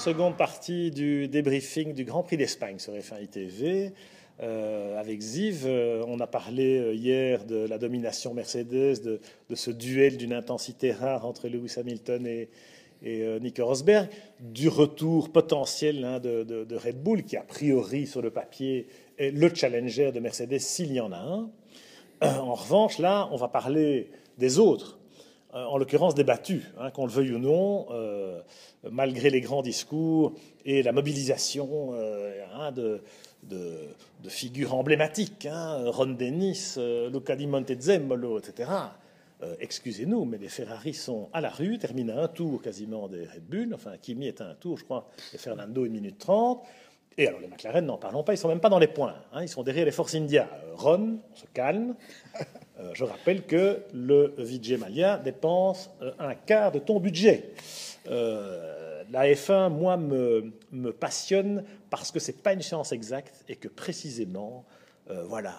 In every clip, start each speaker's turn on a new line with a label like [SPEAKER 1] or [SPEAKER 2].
[SPEAKER 1] seconde partie du débriefing du Grand Prix d'Espagne sur F1 ITV. Avec Ziv, on a parlé hier de la domination Mercedes, de ce duel d'une intensité rare entre Lewis Hamilton et Nico Rosberg, du retour potentiel de Red Bull, qui a priori sur le papier est le challenger de Mercedes s'il y en a un. En revanche, là, on va parler des autres, en l'occurrence des battus, qu'on le veuille ou non, malgré les grands discours et la mobilisation de figures emblématiques, Ron Dennis, Luca Di Montezemolo, etc. Excusez-nous, mais les Ferrari sont à la rue, terminent à un tour quasiment des Red Bull, enfin Kimi est à un tour, je crois, et Fernando 1 minute 30. Et alors les McLaren, n'en parlons pas, ils sont même pas dans les points, ils sont derrière les Force India. Ron, on se calme. Je rappelle que le Vijay Mallya dépense un quart de ton budget. La F1, moi, me passionne parce que c'est pas une science exacte et que précisément, voilà,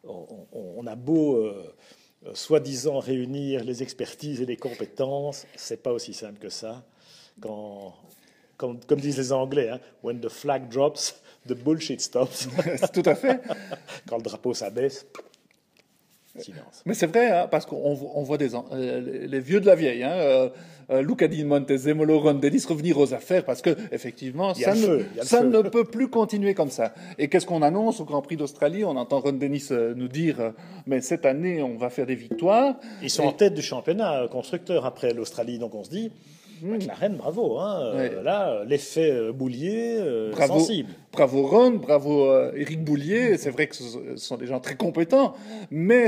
[SPEAKER 1] on a beau soi-disant réunir les expertises et les compétences, c'est pas aussi simple que ça. Comme disent les Anglais, when the flag drops, the bullshit stops.
[SPEAKER 2] Tout à fait.
[SPEAKER 1] Quand le drapeau s'abaisse, silence.
[SPEAKER 2] Mais c'est vrai, parce qu'on voit les vieux de la vieille, Luca Di Montezemolo, Ron Dennis revenir aux affaires, parce que effectivement, ça ne peut plus continuer comme ça. Et qu'est-ce qu'on annonce au Grand Prix d'Australie? On entend Ron Dennis nous dire, mais cette année, on va faire des victoires.
[SPEAKER 1] Ils sont en tête du championnat constructeur après l'Australie, donc on se dit. McLaren, bravo. Là, l'effet Boulier, sensible.
[SPEAKER 2] Bravo Ron, bravo Éric Boulier. C'est vrai que ce sont des gens très compétents, mais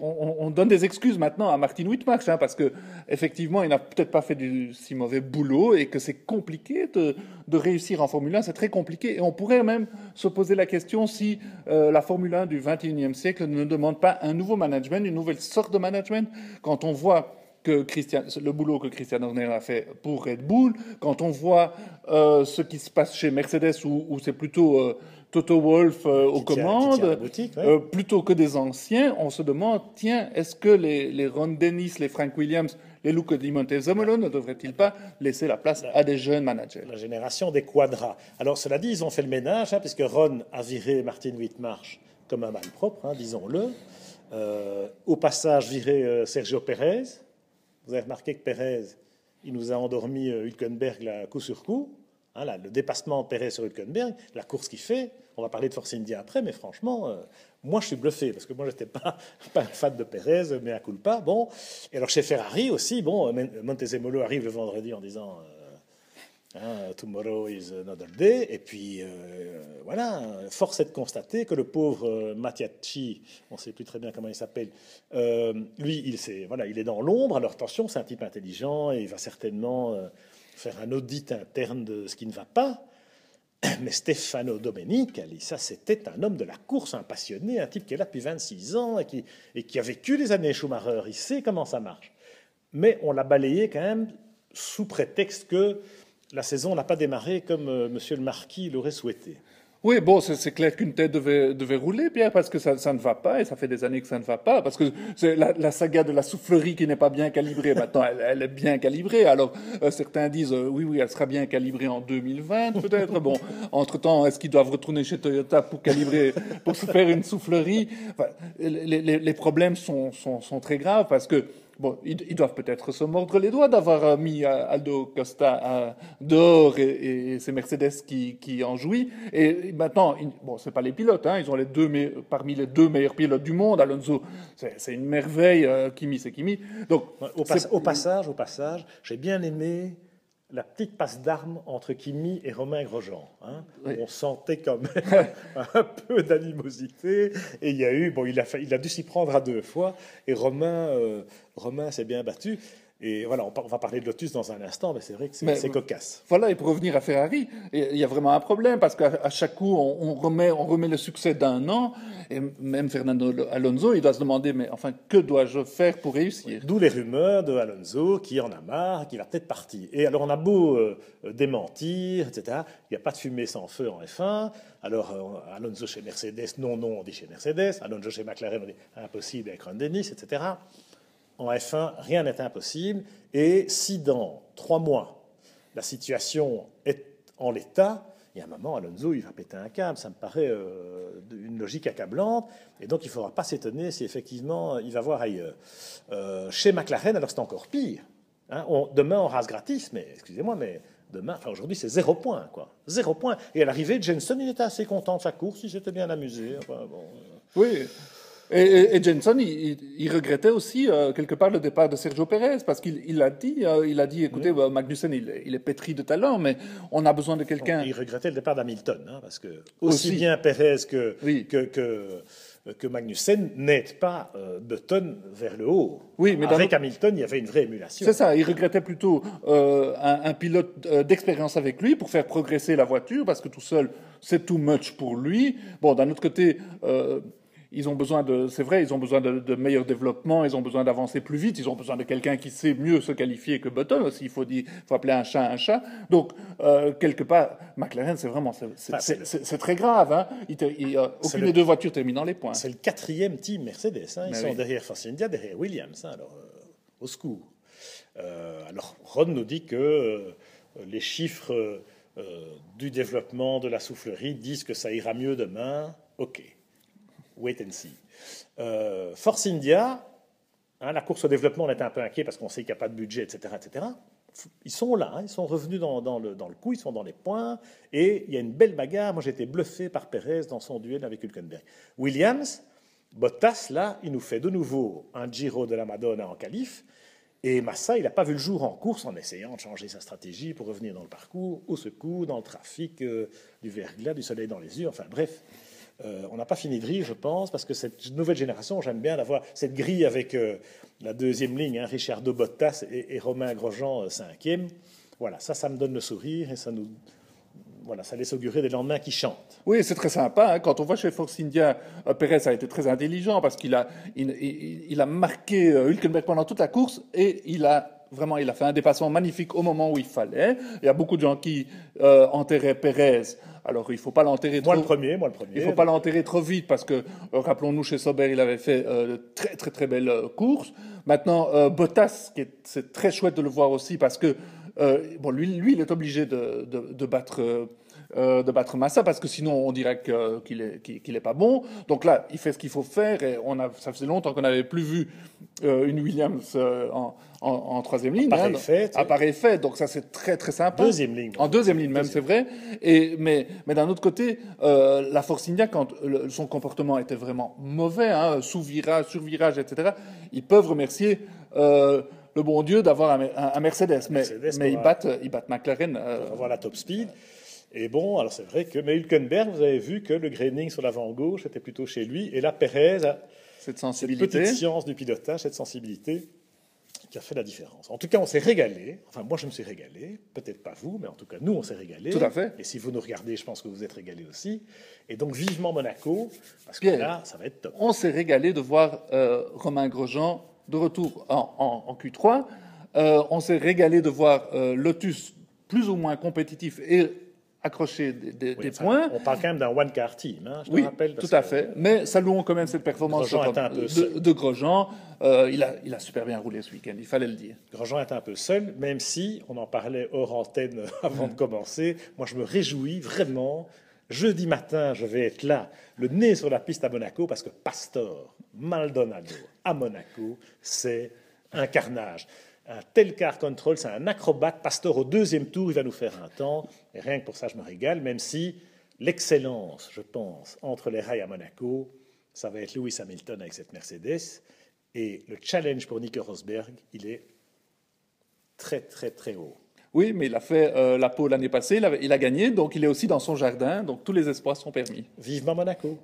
[SPEAKER 2] on donne des excuses maintenant à Martin Whitmarsh, parce que effectivement, il n'a peut-être pas fait du si mauvais boulot et que c'est compliqué de réussir en Formule 1. C'est très compliqué et on pourrait même se poser la question si la Formule 1 du 21e siècle ne demande pas un nouveau management, une nouvelle sorte de management. Quand on voit le boulot que Christian Horner a fait pour Red Bull, quand on voit ce qui se passe chez Mercedes, où c'est plutôt Toto Wolff aux commandes, plutôt que des anciens, on se demande, tiens, est-ce que les Ron Dennis, les Frank Williams, les Luca Di Montezemolo ne devraient-ils pas laisser la place à des jeunes managers?
[SPEAKER 1] La génération des quadras. Alors, cela dit, ils ont fait le ménage, puisque Ron a viré Martin Whitmarsh comme un malpropre, disons-le. Au passage, viré Sergio Pérez. Vous avez remarqué que Pérez, il nous a endormi Hülkenberg là, coup sur coup. Là, le dépassement de Pérez sur Hülkenberg, la course qu'il fait, on va parler de Force India après, mais franchement, moi je suis bluffé, parce que moi j'étais pas un fan de Pérez, mais à culpa. Bon. Et alors chez Ferrari aussi, Montezemolo arrive le vendredi en disant tomorrow is another day. Et puis voilà, force est de constater que le pauvre Mattiacci, on ne sait plus très bien comment il s'appelle, lui, il est dans l'ombre. Alors attention, c'est un type intelligent et il va certainement faire un audit interne de ce qui ne va pas. Mais Stefano Domenicali, ça c'était un homme de la course, un passionné, un type qui est là depuis 26 ans et qui a vécu les années Schumacher. Il sait comment ça marche. Mais on l'a balayé quand même sous prétexte que la saison n'a pas démarré comme Monsieur le Marquis l'aurait souhaité.
[SPEAKER 2] Oui, bon, c'est clair qu'une tête devait rouler, Pierre, parce que ça ne va pas, et ça fait des années que ça ne va pas, parce que c'est la saga de la soufflerie qui n'est pas bien calibrée. Maintenant, elle est bien calibrée. Alors, certains disent, oui, elle sera bien calibrée en 2020, peut-être. Bon, entre-temps, est-ce qu'ils doivent retourner chez Toyota pour se faire une soufflerie? Enfin, les problèmes sont très graves, parce que bon, ils doivent peut-être se mordre les doigts d'avoir mis Aldo Costa dehors et c'est Mercedes qui en jouit. Et maintenant, c'est pas les pilotes, ils ont parmi les 2 meilleurs pilotes du monde. Alonso, c'est une merveille. Kimi, c'est Kimi. Donc,
[SPEAKER 1] au passage, j'ai bien aimé la petite passe d'armes entre Kimi et Romain Grosjean. Oui. On sentait quand même un peu d'animosité. Et il y a eu, il a dû s'y prendre à 2 fois. Et Romain s'est bien battu. Et voilà, on va parler de Lotus dans un instant, mais c'est vrai que c'est cocasse.
[SPEAKER 2] Voilà, et pour revenir à Ferrari, il y a vraiment un problème, parce qu'à chaque coup, on remet le succès d'un an, et même Fernando Alonso, il doit se demander, mais enfin, que dois-je faire pour réussir?
[SPEAKER 1] D'où les rumeurs de Alonso, qui en a marre, qui va peut-être partir. Et alors, on a beau démentir, etc., il n'y a pas de fumée sans feu en F1. Alors, Alonso chez Mercedes, non, on dit chez Mercedes. Alonso chez McLaren, on dit impossible avec Ron Dennis, etc. En F1, rien n'est impossible. Et si dans 3 mois, la situation est en l'état, il y a un moment, Alonso, il va péter un câble. Ça me paraît une logique accablante. Et donc, il ne faudra pas s'étonner si effectivement il va voir ailleurs. Chez McLaren, alors c'est encore pire. Hein, demain, on rase gratis, mais excusez-moi, mais demain, enfin aujourd'hui, c'est 0 point, quoi. 0 point. Et à l'arrivée, Jenson, il était assez content de sa course, il s'était bien amusé. Enfin, bon,
[SPEAKER 2] Oui. Et Jenson, il regrettait aussi quelque part le départ de Sergio Pérez parce qu'il a dit, écoutez, Magnussen, il est pétri de talent, mais on a besoin de quelqu'un.
[SPEAKER 1] Il regrettait le départ d'Hamilton, hein, parce que aussi bien Pérez que Magnussen n'aident pas Button vers le haut.
[SPEAKER 2] Oui, mais
[SPEAKER 1] avec Hamilton, il y avait une vraie émulation.
[SPEAKER 2] C'est ça, il regrettait plutôt un pilote d'expérience avec lui pour faire progresser la voiture, parce que tout seul, c'est too much pour lui. Bon, d'un autre côté, ils ont besoin ils ont besoin de meilleurs développements, ils ont besoin d'avancer plus vite, ils ont besoin de quelqu'un qui sait mieux se qualifier que Button aussi. Il faut appeler un chat un chat. Donc, quelque part, McLaren, c'est vraiment, c'est très grave. Hein. Aucune des deux voitures termine dans les points.
[SPEAKER 1] C'est le 4e team Mercedes. Hein. Ils sont derrière Force India, derrière Williams. Hein. Alors, au secours. Alors, Ron nous dit que les chiffres du développement de la soufflerie disent que ça ira mieux demain. OK. Wait and see. Force India, hein, la course au développement, on était un peu inquiet parce qu'on sait qu'il n'y a pas de budget, etc., etc. Ils sont là, hein, ils sont revenus dans le coup, ils sont dans les points, et il y a une belle bagarre. Moi, j'ai été bluffé par Pérez dans son duel avec Hülkenberg. Williams, Bottas, là, il nous fait de nouveau un Giro de la Madonna en qualif, et Massa, il n'a pas vu le jour en course en essayant de changer sa stratégie pour revenir dans le parcours, au secours, dans le trafic, du verglas, du soleil dans les yeux, enfin bref. On n'a pas fini de rire, je pense, parce que cette nouvelle génération, j'aime bien d'avoir cette grille avec la deuxième ligne, hein, Ricciardo, Bottas et Romain Grosjean, 5e. Voilà, ça me donne le sourire et ça laisse augurer des lendemains qui chantent.
[SPEAKER 2] Oui, c'est très sympa. Hein. Quand on voit chez Force India, Pérez a été très intelligent parce qu'il a marqué Hülkenberg pendant toute la course et il a fait un dépassement magnifique au moment où il fallait. Il y a beaucoup de gens qui enterraient Pérez. Alors, il ne faut pas l'enterrer trop...
[SPEAKER 1] Moi, le premier.
[SPEAKER 2] Il ne faut pas l'enterrer trop vite parce que, rappelons-nous, chez Sauber, il avait fait très, très, très belle course. Maintenant, Bottas, c'est très chouette de le voir aussi parce que, lui, il est obligé de battre Massa parce que sinon on dirait qu'il est pas bon. Donc là, il fait ce qu'il faut faire et ça faisait longtemps qu'on n'avait plus vu une Williams en troisième ligne. Appareil fait. Donc ça, c'est très très sympa.
[SPEAKER 1] Deuxième ligne.
[SPEAKER 2] En deuxième ligne même, c'est vrai. Mais d'un autre côté, la Force India, quand son comportement était vraiment mauvais, hein, sous-virage, sur-virage, etc., ils peuvent remercier le bon Dieu d'avoir un Mercedes. Mais ils battent McLaren.
[SPEAKER 1] Pour avoir la top speed. Et bon, alors c'est vrai que... Mais Hülkenberg, vous avez vu que le graining sur l'avant gauche était plutôt chez lui. Et là, Pérez a
[SPEAKER 2] cette
[SPEAKER 1] petite science du pilotage, cette sensibilité qui a fait la différence. En tout cas, on s'est régalé. Enfin, moi, je me suis régalé. Peut-être pas vous, mais en tout cas, nous, on s'est régalé.
[SPEAKER 2] Tout à fait.
[SPEAKER 1] Et si vous nous regardez, je pense que vous êtes régalés aussi. Et donc, vivement Monaco, parce que là, ça va être top.
[SPEAKER 2] On s'est régalé de voir Romain Grosjean de retour en Q3. On s'est régalé de voir Lotus plus ou moins compétitif et accrocher des points.
[SPEAKER 1] On parle quand même d'un one-car team, hein, je te rappelle.
[SPEAKER 2] Tout à fait. Mais saluons quand même cette performance de Grosjean. Il a super bien roulé ce week-end, il fallait le dire.
[SPEAKER 1] Grosjean est un peu seul, même si, on en parlait hors antenne avant de commencer, moi je me réjouis vraiment. Jeudi matin, je vais être là, le nez sur la piste à Monaco, parce que Pastor Maldonado à Monaco, c'est un carnage. Un tel car control, c'est un acrobate. Pastor, au deuxième tour, il va nous faire un temps. Et rien que pour ça, je me régale, même si l'excellence, je pense, entre les rails à Monaco, ça va être Lewis Hamilton avec cette Mercedes. Et le challenge pour Nico Rosberg, il est très, très, très haut.
[SPEAKER 2] Oui, mais il a fait la pole l'année passée, il a gagné, donc il est aussi dans son jardin, donc tous les espoirs sont permis.
[SPEAKER 1] Vivement Monaco!